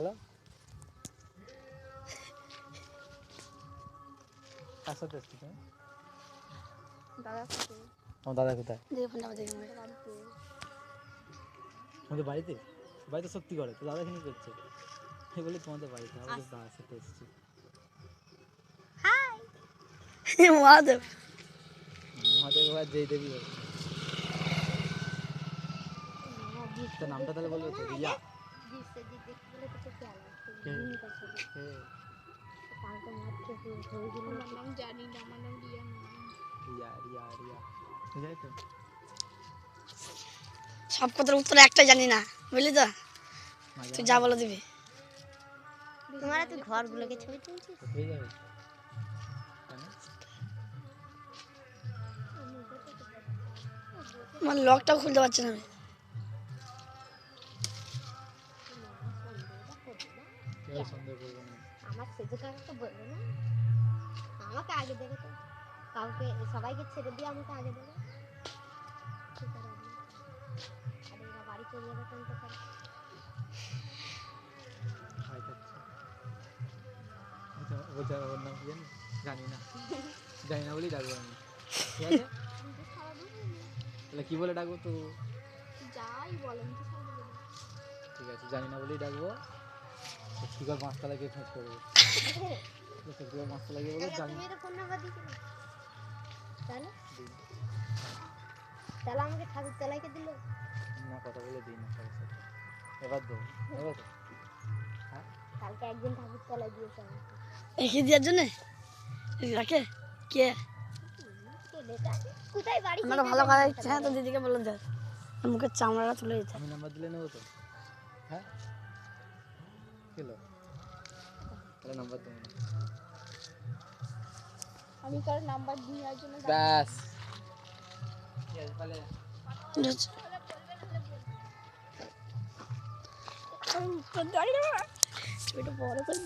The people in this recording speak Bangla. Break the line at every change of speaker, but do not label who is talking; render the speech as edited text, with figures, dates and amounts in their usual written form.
হ্যালো কার সাথে এসেছো তুমি? তোমার দাদা কোথায়? তোমাদের বাড়িতে? বাড়িতে সত্যি করে তো দাদা এখানে করছে এই বলে তোমাদের বাড়িতে আমাদের দাদার সাথে এসেছি।
মহাদেব
মহাদেব বা যেই দেবী হোক। তার নামটা তাহলে বলবে তো রিয়া। রিয়া রিয়া রিয়া ঠিক আছে তো?
সব কথার উত্তর একটাই জানি না, বুঝলি তো? তুই যা বলে দিবি।
তোমার তুই ঘরগুলোকে ছবি তুলছিস?
হয়ে যাবে কেন?
মানে লকটাও খুলতে পারছি না আমি।
কেউ সন্দেহ করবো না।
আমার সেজে কাউকে বলবে না, আমাকে আগে দেবে তো, কাউকে সবাইকে ছেড়ে দিয়ে আমাকে আগে দেবে। আর এরা বাড়ি চলে যাবে কোনটা করে?
বলছে ওর নাম কি জানি? জানি না জানি না বলেই ডাকবো আমি, ঠিক আছে? তাহলে কি বলে ডাকবো তো?
যাই বলেন তো
ঠিক আছে জানি না বলেই ডাকবো। শক্তিগড় পাঁচতলায় গিয়ে খোঁজ করবো। শক্তিগড় পাঁচতলায় গিয়ে বলবো জানি
তুমি তো ফোন নাম্বার দিয়েছিলে, তাহলে তাহলে আমাকে ঠাকুর তলাইকে দিল
না, কথা বলে দিই না সবার সাথে। এবার দেবো, এবার তো হ্যাঁ
কালকে একদিন ঠাকুর তলায় দিয়েছে আমাকে।
এগিয়ে দেওয়ার জন্য রাখে কে?
কোথায় বাড়ি?
আমার ভালো কথা ইচ্ছে, হ্যাঁ তো দিদিকে বলে দেয় মুখের চামড়াটা তুলে দিতে।
আমি নাম্বার দিলে নেবো তো? হ্যাঁ কেলো তাহলে নাম্বার দেবো না।
আমি কার নাম্বার দেওয়ার জন্য
ব্যাস
ছবিটা বড় করে